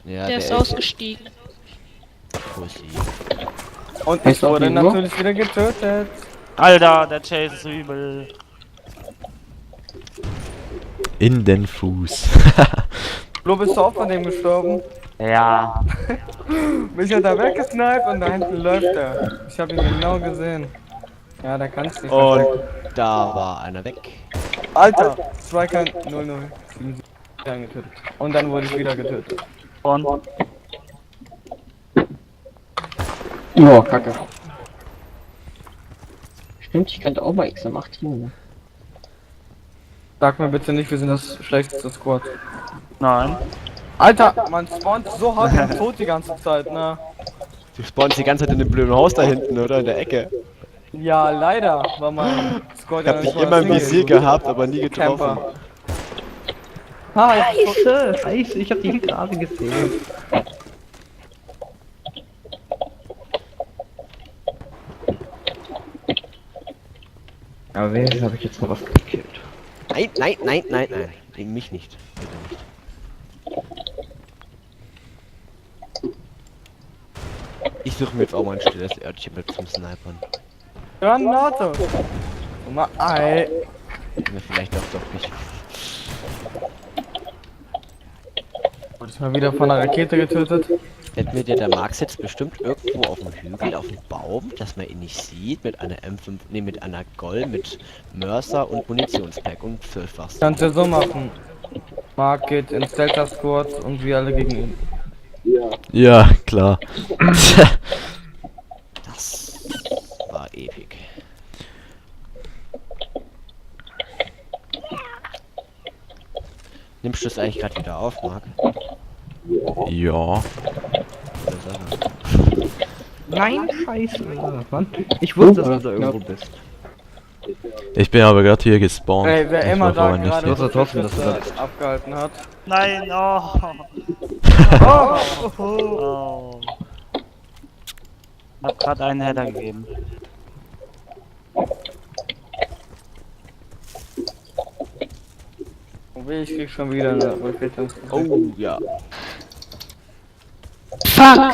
Ja, Der ist ausgestiegen. Pussy. Und ich wurde natürlich wieder getötet. Alter, der Chase ist übel. In den Fuß. Flo, bist du auch von dem gestorben? Ja. Mich hat er weggesniped und da hinten läuft er. Ich habe ihn genau gesehen. Ja, da kannst du nicht Und verstecken. da war einer weg. Alter, Striker 00. Getötet. Und dann wurde ich wieder getötet. Und? Oh, kacke. Stimmt, ich könnte auch mal XM18. Sag mir bitte nicht, wir sind das schlechteste Squad. Nein. Alter, man spawnt so hart und tot die ganze Zeit, ne? Du spawnst die ganze Zeit in dem blöden Haus da hinten, oder? In der Ecke. Ja, leider war mein Squad Ich hab ja dich nicht immer im mal Visier gehabt, aber nie getroffen. Camper. Scheiße, ich hab die gerade gesehen. Aber wen habe ich jetzt noch was gekillt? Nein, nein, nein, nein, nein. Gegen mich nicht. Bitte nicht. Ich suche mir jetzt auch mal ein stilles Örtchen mit zum Snipern. Granate! Nummer 1. Mir vielleicht doch nicht. Wurde ich mal wieder von einer Rakete getötet? Hätten wir der Max jetzt bestimmt irgendwo auf dem Hügel, auf dem Baum, dass man ihn nicht sieht, mit einer M5, nee, mit einer Gol, mit Mörser und Munitionspack und 12-fach. Kannst du so machen. Mark geht ins Delta Squad und wir alle gegen ihn. Ja, klar. Das war epik. Nimmst du es eigentlich gerade wieder auf, Marc? Ja. Nein, scheiße. Mann. Ich wusste, dass du da irgendwo bist. Ich bin aber gerade hier gespawnt. Ey, wer Ich immer war da vorher nicht gerade hier. so trotzdem, dass du da Schüsse abgehalten hat. Nein, oh. Oh! Oh. Hab grad einen Header gegeben. Oh weh, ich krieg schon wieder eine Rakete ins Gesicht. Oh, ja. Fuck!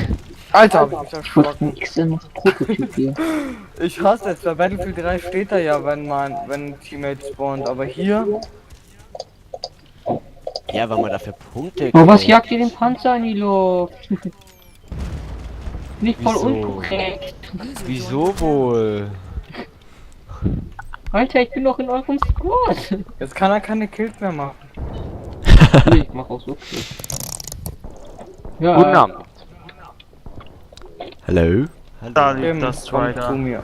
Alter, hab ich mich erschrocken. XM Prototyp hier. Ich hasse es, bei Battlefield 3 steht da ja, wenn ein Teammate spawnt, aber hier... Ja, weil man dafür Punkte Oh, was kriegt. jagt ihr den Panzer in die Luft? Nicht voll Wieso? unkorrekt. Wieso wohl? Alter, ich bin doch in eurem Squad. Jetzt kann er keine Kills mehr machen. Nee, ich mach auch so viel. Ja. Guten Abend. Hallo? Da Hallo. liegt das komm Striker. zu mir.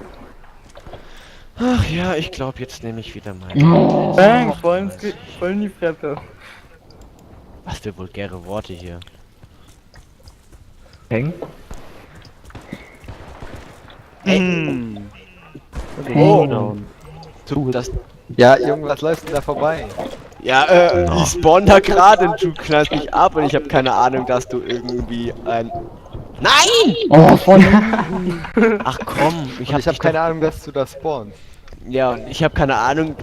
Ach ja, ich glaube, jetzt nehme ich wieder mal. Oh. Bang, voll in die Fresse. Was für vulgäre Worte hier. Peng. Hm. Oh. Du, das. Ja, irgendwas läuft denn da vorbei. Ja, ich spawn da gerade und du knallst mich ab und ich habe keine Ahnung, dass du irgendwie ein. Nein! Oh, von. Ach komm, Ich habe keine Ahnung, dass du da spawnst. Ja, und ich habe keine Ahnung,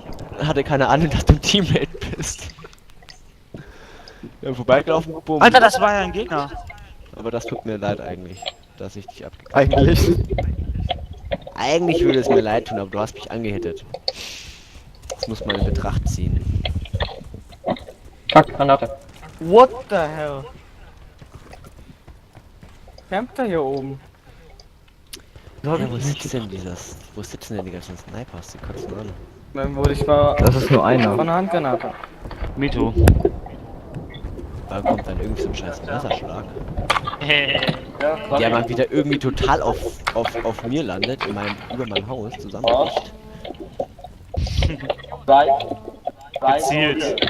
hatte keine Ahnung, dass du ein Teammate bist. Ja, vorbeigelaufen, bumm. Alter, das war ja ein Gegner. Aber das tut mir leid eigentlich, dass ich dich abgekriegt Eigentlich. Eigentlich würde es mir leid tun, aber du hast mich angehittet. Das muss man in Betracht ziehen. Kack, Granate. What the hell? Campt er hier oben? Ja, wo sitzt denn dieses? Wo sitzen denn die ganzen Snipers? Die kotzen an. Dann wurde ich mal Das ist nur einer. von einer Handgranate. Me too. Da kommt dann irgendwie so ein scheiß Messerschlag. Ja, Der mal wieder irgendwie total auf mir landet, über mein Haus zusammenbricht. Gezielt.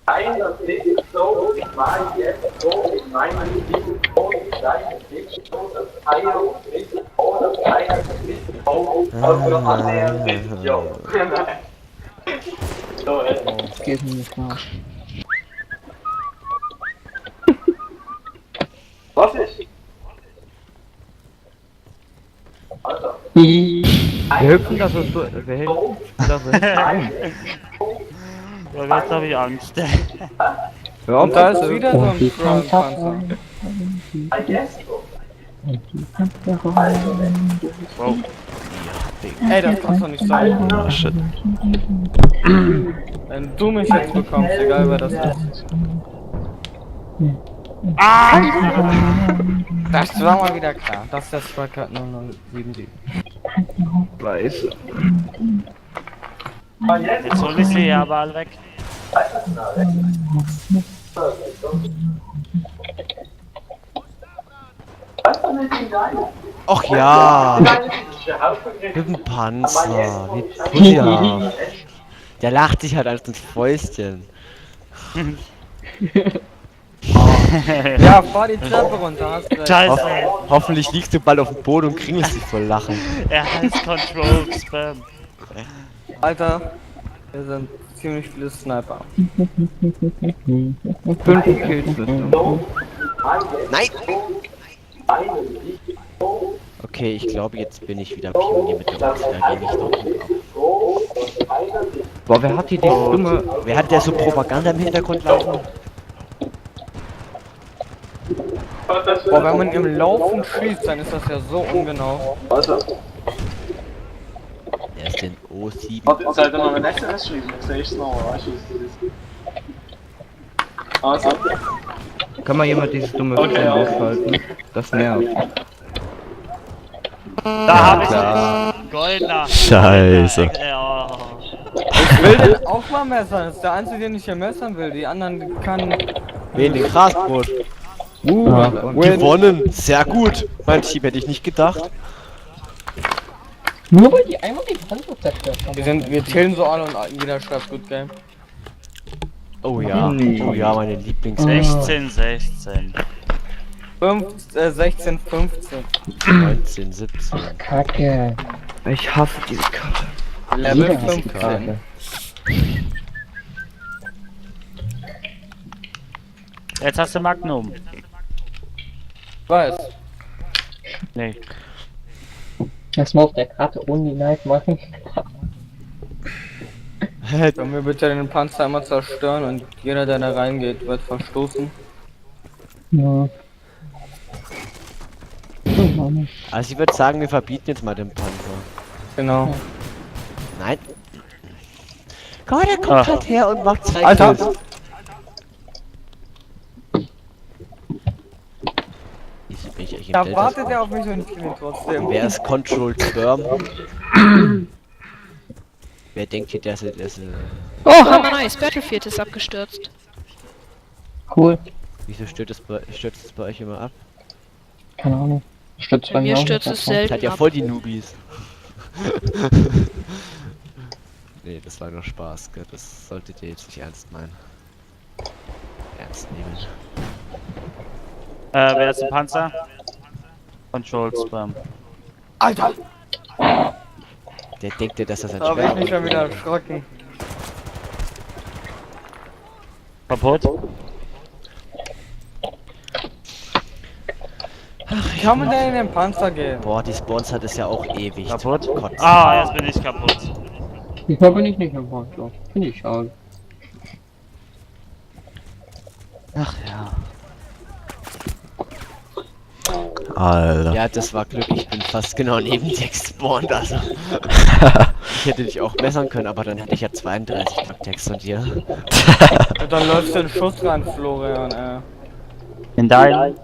Das ist so, ich war jetzt so in meinem Leben so, nicht so, das Eier und nicht so, das Eier und nicht so, also annähernd nicht so. So, Das geht mir nicht nach. was ist? Wir hüpfen da so, wir helfen da so. Aber jetzt habe ich Angst. Hör auf, Und da ist bitte. wieder so ein Strong-Panzer. Wow. Ey, das kann doch nicht sein. Ah, shit. Wenn du mich jetzt bekommst, egal wer das ist. Das war mal wieder klar. Das ist der Striker 0077. Scheiße. Jetzt hol ich sie aber alle weg. Och ja, mit dem Panzer. Wie ja. Der lacht sich halt als ins Fäustchen. Ja, fahr die Treppe runter, hast recht. Scheiße. Hoffentlich liegst du bald auf dem Boden und kringelst dich vor Lachen. Er heißt Control Spam. Alter, wir sind ziemlich viele Sniper. 5 Kills sind noch. Nein! Okay, ich glaube, jetzt bin ich wieder Pionier mit der Ulti, da gehe ich doch gut ab. Boah, wer hat hier die dumme... Wer hat der so Propaganda im Hintergrund laufen? Boah, wenn man im Laufen schießt, dann ist das ja so ungenau. Der ist den O7. Soll ich dir noch eine SMS schreiben? Dann siehst du es noch, weißt du, was das ist. Also. Kann mal jemand dieses dumme Okay, Film ja. aushalten? Das nervt. Da habe ich ihn. Goldener. Scheiße. Ja. Ich will den auch mal messern, das ist der einzige, den ich hier messern will. Die anderen kann... Wen, den Grasbrot? Gewonnen! Sehr gut! Mein Team hätte ich nicht gedacht. Nur weil die einmal die Panzer zerstört haben. Wir tillen so alle und jeder schreibt Good Game. Oh ja, oh ja, meine Lieblings... 16, 16. 16, 15. 19, 17. Kacke. Ich hasse diese Karte. Level Jeder hasst die 15. Karte. Jetzt hast du Magnum. Weiß. Nee. Erstmal auf der Karte ohne die Knife machen. Können wir bitte den Panzer einmal zerstören und jeder, der da reingeht, wird verstoßen. Ja. Oh Mann. Also ich würde sagen, wir verbieten jetzt mal den Panzer. Genau. Nein. Komm, der kommt halt her und macht 2 Alter! Kills. Wieso bin ich eigentlich im Da Delta wartet Spawn? er auf mich und ich kill ihn trotzdem. Wer ist Control Sperm? Wer denkt hier, der ist... Oh, Hammer nice. Battlefield ist abgestürzt. Cool. Wieso stürzt es bei euch immer ab? Keine Ahnung. Stürzt Bei mir auch stürzt nicht es ab. Seid selten ja ab. voll die Noobies. Nee, das war nur Spaß, gell? Das solltet ihr jetzt nicht ernst meinen. Ernst nehmen. Wer ist ein Panzer? Control Spam. Alter! Der denkt ja, dass das ein Da hab ich mich Schwert schon wieder erschrocken. Kaputt? Wie kann man denn in den Panzer gehen? Boah, die Spawns hat es ja auch ewig. Kaputt? Kotzen. Ah, jetzt bin ich kaputt. Diesmal bin ich nicht im Panzer. Finde ich schade. Ach ja. Alter. Ja, das war Glück. Ich bin fast genau neben dir gespawnt, also. Ich hätte dich auch messern können, aber dann hätte ich ja 32 Text von dir. Und dann läuft den Schuss rein, Florian, In dein?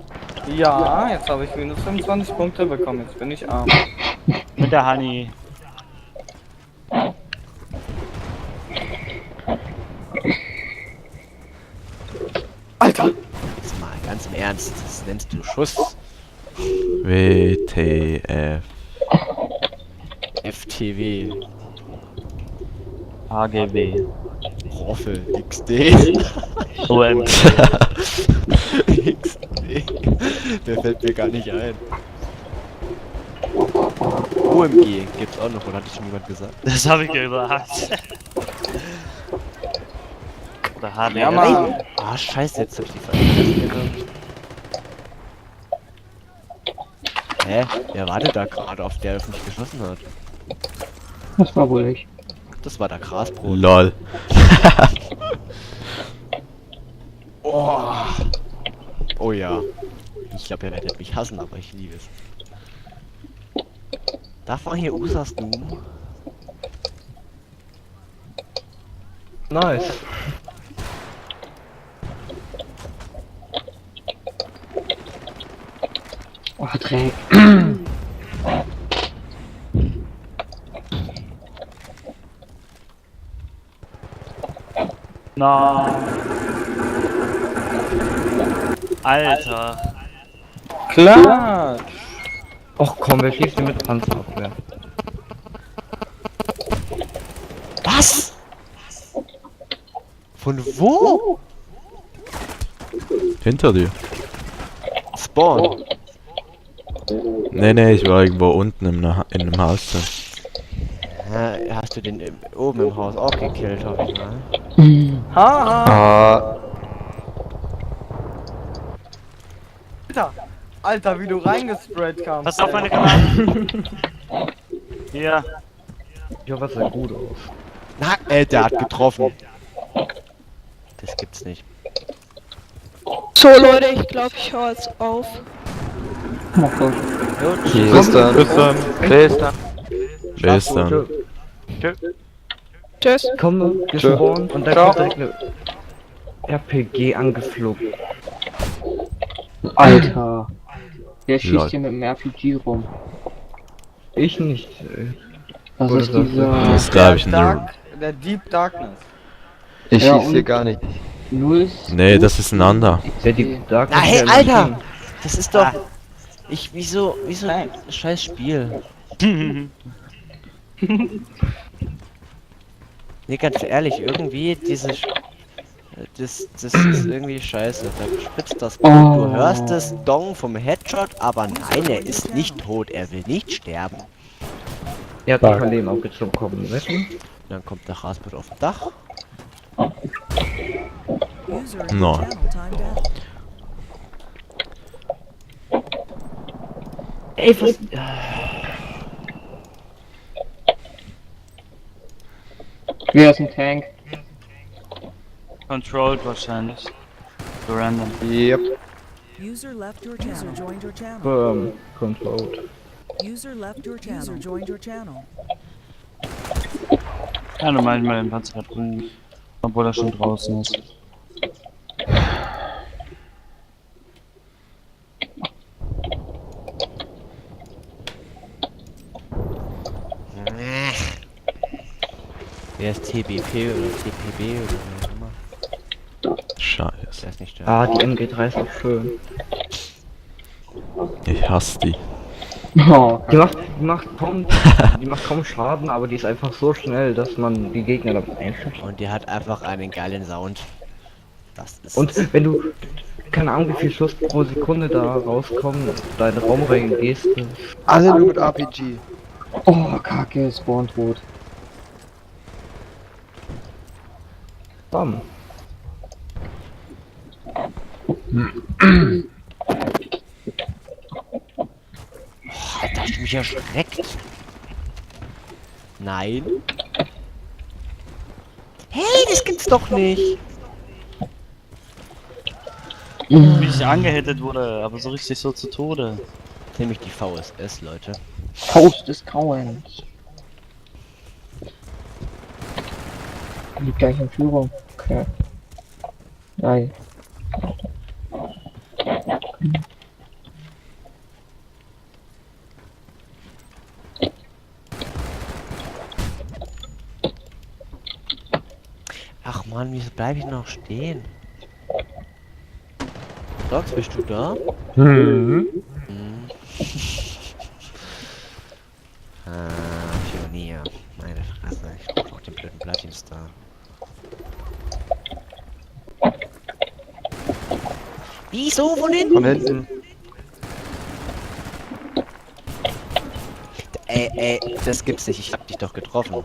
Ja, jetzt habe ich minus 25 Punkte bekommen, jetzt bin ich arm. Mit der Honey. Alter! Jetzt mal ganz im Ernst, das nennst du Schuss. WTF. FTW. AGB. Roffel. XD. OM. XD. Der fällt mir gar nicht ein. OMG gibt's auch noch, oder hat schon jemand gesagt? Das habe ich gesagt. Oder HDR. Ja, Mann! Ah, scheiße, jetzt hab ich die falsche genommen. Hä? Wer war denn da gerade, auf der auf mich geschossen hat? Das war wohl ich. Das war der Grasbrot. LOL. Oh ja. Ich glaube, ihr werdet mich hassen, aber ich liebe es. Darf man hier Usas Doom? Nice. Oh, Dreck. Nein. Alter. Klar! Och komm, wir schließen mit Panzerabwehr. Was? Von wo? Hinter dir. Spawn. Nee, ich war irgendwo unten in einem Haus drin. Hast du den oben im Haus auch gekillt, hoffe ich mal. Haha! Alter, wie du reingesprayt kamst. Pass auf meine Kamera. Hier. Ja, was sah gut aus. Na, der hat getroffen. Das gibt's nicht. So Leute, ich glaube, ich höre jetzt auf. Mach das. Bis dann. Bis dann. Bis dann. Tschüss. Komm, gespawnt und dann kommt direkt eine RPG angeflogen. Alter. Wer Lol. schießt hier mit dem RPG rum? Ich nicht. Das Oder ist so. dieser Das glaube ich nur. Der Deep Darkness. Ich schieße hier gar nicht. 0. Nee, das ist ein anderer. Der die Dark. Na hey, Alter! Das ist doch... Wieso scheiß Spiel? Nee, ganz ehrlich, irgendwie das ist irgendwie scheiße. Da spritzt das Blut. Oh. Du hörst das Dong vom Headshot, aber nein, er ist nicht tot. Er will nicht sterben. Er hat kein Leben aufgezogen bekommen, weißt du? Dann kommt der Rasbert auf dem Dach. No. Ey, was? Wer ist ein Tank? Controlled wahrscheinlich. So random. User left your channel. User joined your channel. Controlled. User left your channel. User joined your channel. Ja, du meinst mal den Panzer hat gut. Obwohl er schon draußen ist. Wer ist TBP oder TPB oder wie auch immer? Scheiße. Der ist nicht da. Ah, die MG3 ist auch schön. Ich hasse die. Oh, Die macht kaum Schaden, aber die ist einfach so schnell, dass man die Gegner damit einschüchtert. Und die hat einfach einen geilen Sound. Das ist... Und wenn du, keine Ahnung, wie viel Schuss pro Sekunde da rauskommen, deinen Raum reingehst, Alle nur mit RPG. oh Kacke, Spawn tot. bam. Alter, hast du mich erschreckt? Nein. Hey, das gibt's doch nicht. Wie ich angehittet wurde, aber so richtig so zu Tode. Nämlich die VSS, Leute. Faust des Kauens. Liegt gleich in Führung. Okay. Nein. Ach man, wieso bleib ich noch stehen? Dogs, bist du da? Pionier. Meine Fresse, ich brauch auch den blöden Platin-Star. Wieso von hinten? Von hinten. Das gibt's nicht, ich hab dich doch getroffen.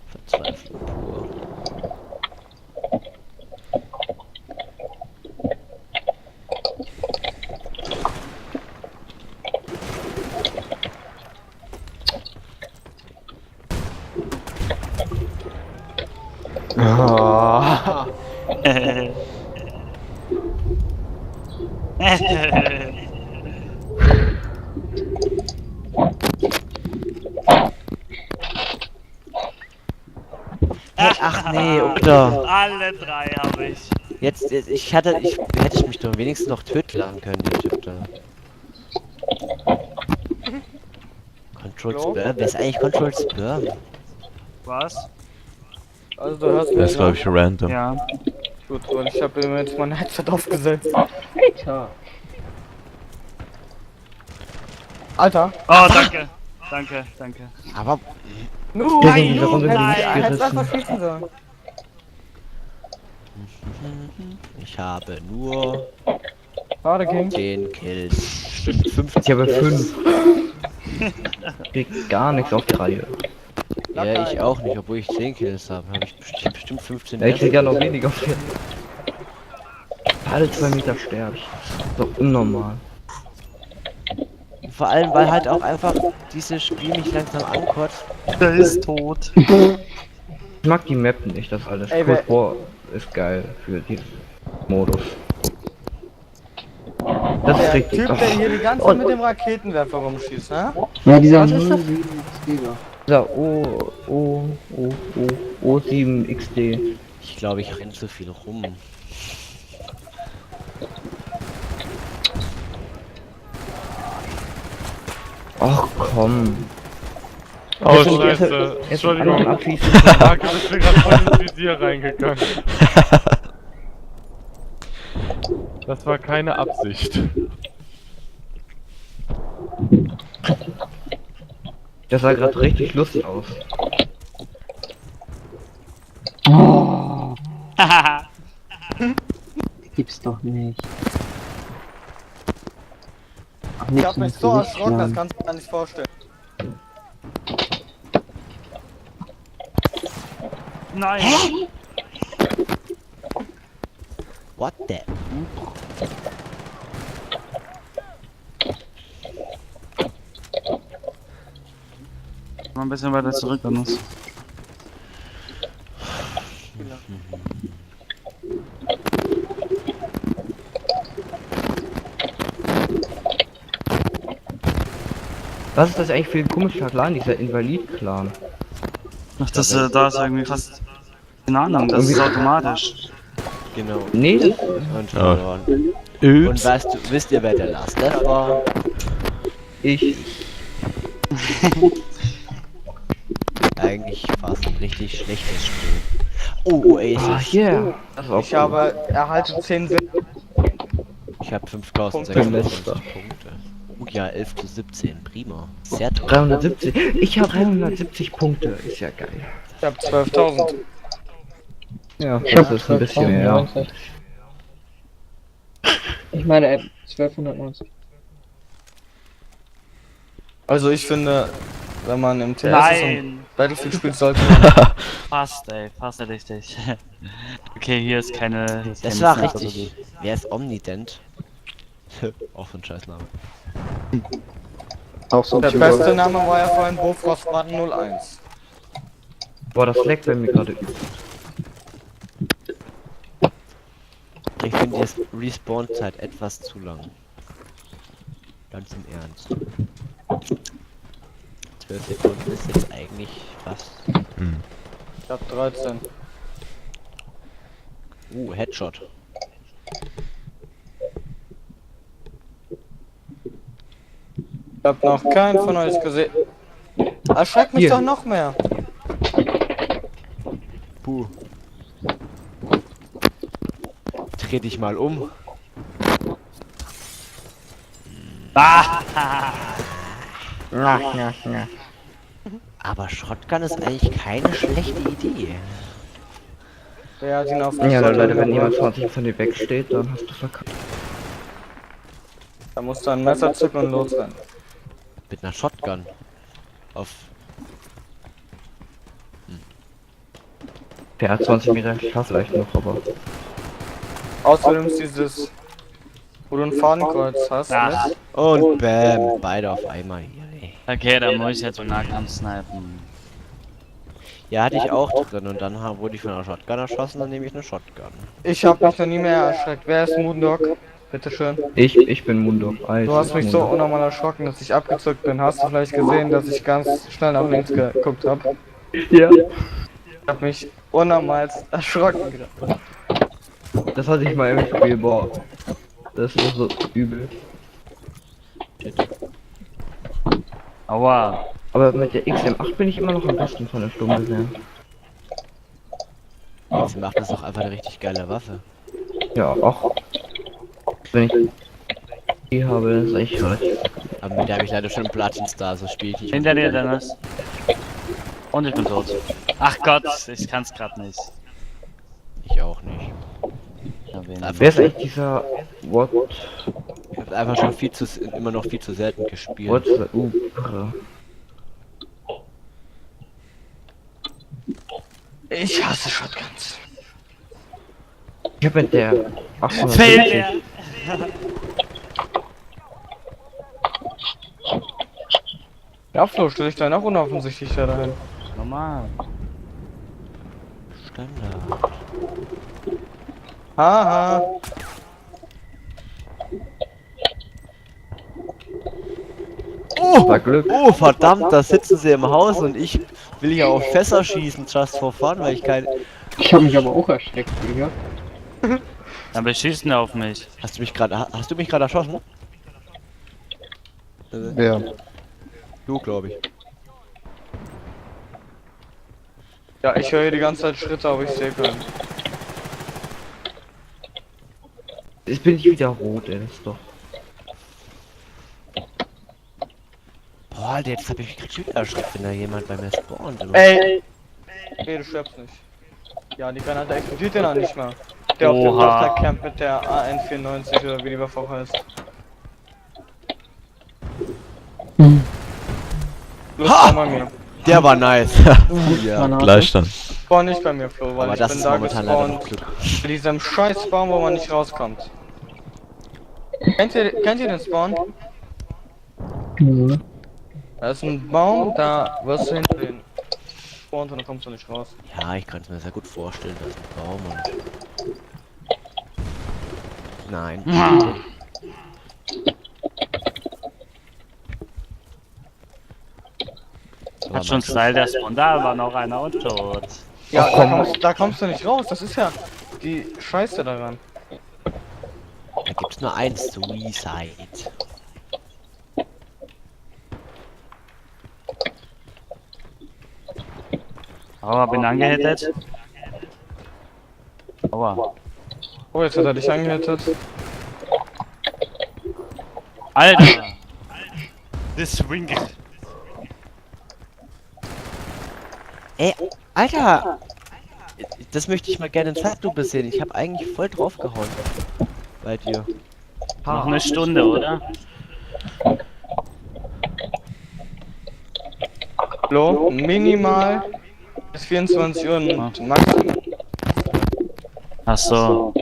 Verzweiflung pur. Ach nee, Ukta. Alle drei habe ich. Jetzt, hätte ich mich doch wenigstens noch töten können, den Typ da. Control Sperm? Wer ist eigentlich Control Sperm? Was? Also du hörst Das mich ist, glaube ich, random. Ja. gut, weil ich habe mir jetzt mein Headset aufgesetzt. Alter. Alter. Oh, danke. Danke, danke. Aber in dieser Runde Hättest gerissen. einfach schießen sollen. ich habe nur Schade, King. 10 Kills. Stimmt, 50. Ich habe 5. Krieg gar nichts auf die Reihe. Ja, ich auch nicht, obwohl ich 10 Kills habe. Habe ich bestimmt 15 Ja, ich krieg ja noch mehr. weniger auf die Reihe. Alle 2 Meter sterbe ich. Das ist doch unnormal. Vor allem, weil halt auch einfach dieses Spiel mich langsam ankotzt. Der ist tot. Ich mag die Map nicht, das alles. Ey, Cold War ist geil für diesen Modus. Das ist Der richtig. Typ, der hier die ganze Zeit mit dem Raketenwerfer rumschießt, ne? Ja, dieser Was ist das? 07 Spieler. Dieser O7XD. Ich glaube, ich renn zu viel rum. Ach komm. Oh, Jetzt sind scheiße. Jetzt sind alle am Entschuldigung. Abschießen. Ah, du bist mir gerade voll ins Visier reingegangen. Das war keine Absicht. Das sah gerade richtig lustig aus. Oh, gibt's doch nicht. Ach, Ich nicht hab mich ins so Gesicht erschrocken, das schlagen. kannst du dir gar nicht vorstellen. Nein. What the? Mal ein bisschen weiter zurück, dann ist. Was ist das eigentlich für ein komischer Clan, dieser Invalid-Clan? Ach, das da ist irgendwie fast. Keine Ahnung, das ist automatisch. Genau. Nee, das Und verloren. Ups. Und wisst ihr, wer der Last Death war? ich. Eigentlich war es ein richtig schlechtes Spiel. Oh, Oasis. Ah, yeah. Das ist auch Ich habe erhalte 10 Sinn. Ich habe 5650 Punkte. Oh ja, 11 zu 17. Prima. Sehr toll. 370. Ich habe 370 Punkte. Ist ja geil. Ich habe 12.000. Ja, das ist ein bisschen mehr. Ich meine, 1290. Also ich finde, wenn man im TS ist und Nein! Battlefield spielt, sollte man... Fast, ey, fast richtig. Okay, hier ist keine. Hier ist Das keine war Sniper richtig. Wer ist Omnident? Auch so ein Scheißname. Auch so ein Der Typ. beste Name war ja vorhin Bofrostbraten 01. Boah, das leckt bei mir gerade. Ich finde jetzt Respawn-Zeit etwas zu lang. Ganz im Ernst. 12 Sekunden ist jetzt eigentlich fast... Ich hab 13. Headshot. Ich hab noch keinen von euch gesehen. Erschreckt mich Hier. doch noch mehr. Puh. Dreh dich mal um. Aber Shotgun ist eigentlich keine schlechte Idee. Wer hat ihn auf Ja, Leute, wenn jemand 20 von dir wegsteht, dann hast du verkackt. Da musst du ein Messer zücken und losrennen. Mit einer Shotgun. Auf... Der hat 20 Meter schafft vielleicht noch, aber. Außerdem ist dieses, wo du ein Fadenkreuz hast, Ach. ne? Und bam, beide auf einmal hier, ey. Okay, dann muss ich jetzt so Nahkampf snipen. Ja, hatte ich auch drin und dann wurde ich von einer Shotgun erschossen, dann nehme ich eine Shotgun. Ich hab mich noch nie mehr erschreckt. Wer ist Moondog? Bitteschön. Ich bin Mundo. Du hast mich so unnormal erschrocken, dass ich abgezückt bin. Hast du vielleicht gesehen, dass ich ganz schnell nach links geguckt habe? Ja. Ich hab mich unnormal erschrocken gerade. Das hatte ich mal im Spiel, boah. Das ist so übel. Aua. Aber mit der XM8 bin ich immer noch am besten von der Stunde her. Sie macht das auch einfach eine richtig geile Waffe. Ja, auch. Wenn ich die habe, ist echt hart. Aber mit der habe ich leider schon einen Platin-Star, so spiele ich nicht. Hinter dir, Dennis. Und ich bin tot. Ach Gott, ich kann's grad nicht. Ich auch nicht. Wer ist eigentlich dieser What? Ich habe einfach schon immer noch viel zu selten gespielt. What? Ich hasse Shotguns. Ich hab mit der 870. Fail! Ja, Flo, stell dich da auch unoffensichtlich da rein. Normal. Standard. Haha. Oh, oh, verdammt, da sitzen sie im Haus und ich will ja auf Fässer schießen, just for fun, weil ich kein... Ich hab mich aber auch erschreckt, Digga. Aber schießen auf mich. Hast du mich gerade erschossen? Ja. Du, glaube ich. Ja, ich höre hier die ganze Zeit Schritte, aber ich sehe keinen. Jetzt bin ich wieder rot, ey, das ist doch. Boah, Alter, jetzt habe ich mich schon wieder erschreckt, wenn da jemand bei mir spawnt. Ey! Nee, du stirbst nicht. Ja, die Granate explodiert ja noch nicht mal. Der auf dem Oha. Dach campt mit der AN94 oder wie die Waffe auch heißt. Los, komm bei mir. Der war nice. Ja. Gleich dann. Spawn nicht bei mir, Flo, weil Aber ich das bin ist da momentan leider noch gespawnt. Glück. Bei diesem scheiß Spawn, wo man nicht rauskommt. Kennt ihr den Spawn? Mhm. Da ist ein Baum, da wirst du hinter den Spawn und dann kommst du nicht raus. Ja, ich kann es mir sehr gut vorstellen, da ist ein Baum und... Nein. Aber Hat schon Style, der Spawn, da war noch einer und tot. Ja, da kommst du nicht raus, das ist ja die Scheiße daran. Da gibt's nur eins, Suicide. Aua, bin angehittet. Aua. Oh, jetzt hat er dich angehittet. Alter! Das Swing. Ey, Alter! Das möchte ich mal gerne in Zeitlupe sehen. Ich habe eigentlich voll draufgehauen. Bei dir. Noch eine Stunde, oder? Flo, minimal bis 24 Uhr und Maximum. Ach so.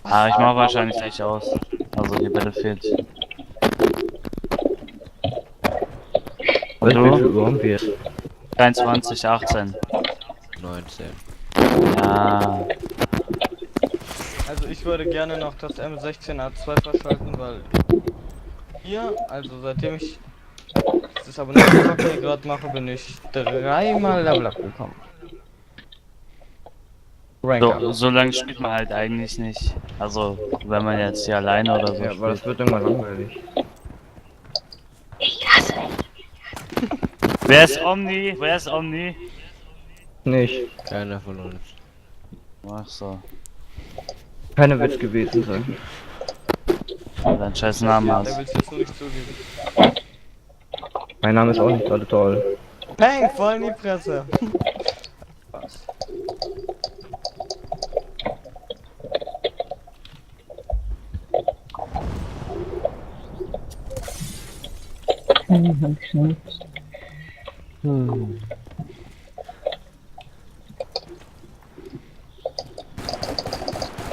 Ah, ich mach wahrscheinlich gleich aus. Also die Battlefield. Was Du? wie viel Uhr haben wir jetzt? 23, 18. 19. Ja. Also ich würde gerne noch das M16A2 verschalten, weil hier, also seitdem ich das Abonnenten gerade mache, bin ich 3-mal Level Up gekommen. So lange spielt man halt eigentlich nicht. Also, wenn man jetzt hier alleine oder so Ja, aber das spielt. wird irgendwann langweilig. Wer ist Omni? Wer ist Omni? Nicht. Keiner von uns. Ach so. Keiner wird's gewesen sein. Ja, dein scheiß Name Der hast. will es jetzt nur nicht zugeben. Mein Name ist auch nicht gerade toll. Peng, voll in die Presse. Was?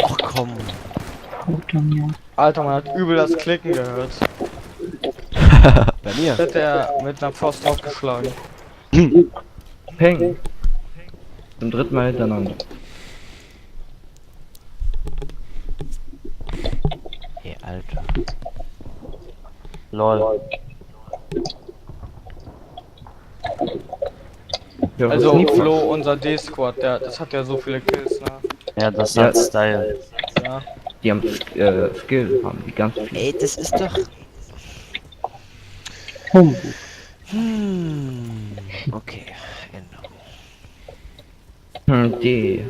Ach komm. Alter, man hat übel das Klicken gehört. Bei mir. Wird er mit einer Faust aufgeschlagen. Peng. Zum dritten Mal hintereinander. Ey, Alter. Lol. Ja, Also was Flo, unser D-Squad, das hat ja so viele Kills, ne? Ja, das ist Ja. halt Style. Ja. Die haben Skill, haben die ganz viel. Ey, das ist doch... Humbug. Okay, genau. D.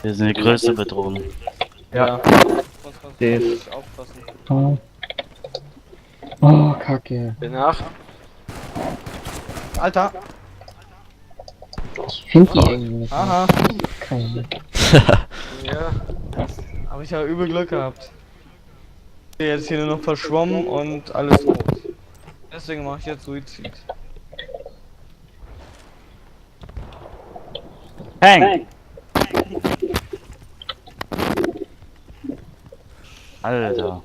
Wir sind die größte Bedrohung. Ja. Muss man D. wirklich aufpassen. Oh. Oh, Kacke. Bin nach. Alter! Ich finde die irgendwie nicht. Aha! Keine. Ja. Hab ich ja übel Glück gehabt. Ich bin jetzt hier nur noch verschwommen und alles rot. Deswegen mache ich jetzt Suizid. Peng! Alter.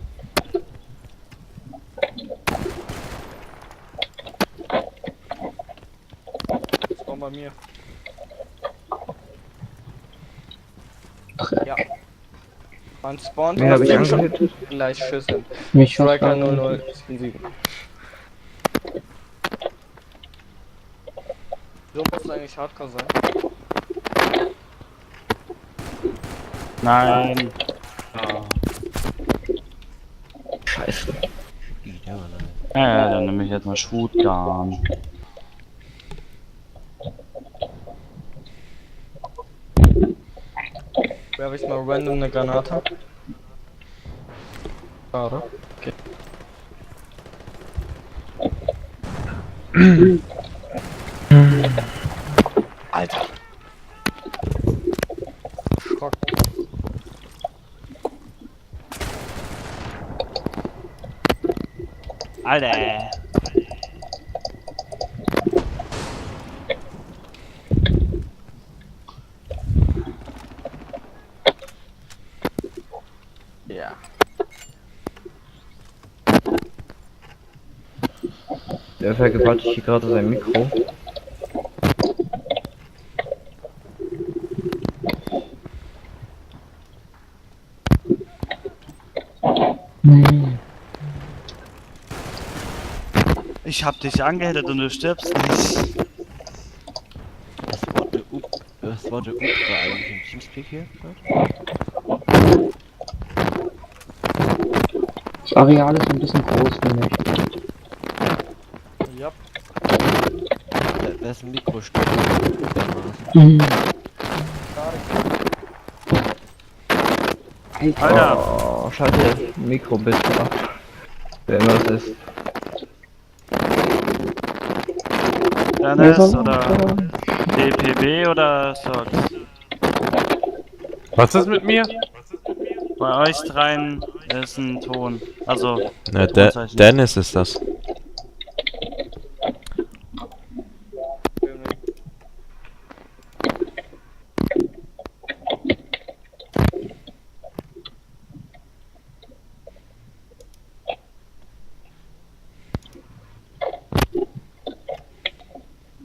Spawn bei mir. Ja. Man spawnt Wen hab ich und angehittet? gleich Schüsse. Mich schon Striker fragen. 0077. So muss es eigentlich Hardcore sein. Nein. Scheiße. Ja, dann nehme ich jetzt mal Shootgun. Werfe ich mal random eine Granate. Schade. Okay. Alter. Schrock. Alter. Ja. Der vergewaltigt hier gerade sein Mikro. Nee. Ich hab dich angehittet und du stirbst nicht. Das Wort war eigentlich im Teamspeak hier? Das Areal ist ein bisschen groß für mich. Ja. Da ist ein Mikrostück. Mhm. Alter. Oh, schalte Mikro bitte ab. Wer immer es ist. Dennis oder DPB oder Sox? Was ist mit mir? Bei euch dreien ist ein Ton. Also, Na, Tonzeichen. Dennis ist das.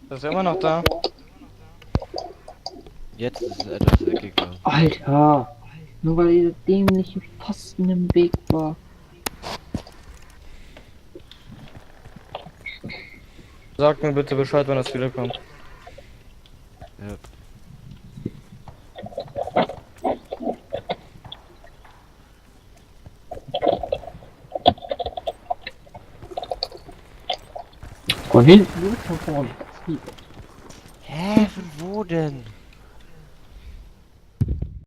Das ist immer noch da. Jetzt ist es etwas weggegangen. Alter. Nur weil dieser dämliche Pfosten im Weg war. Sag mir bitte Bescheid, wenn das wiederkommt. Ja. Von hinten, von vorne. Hä, von wo denn?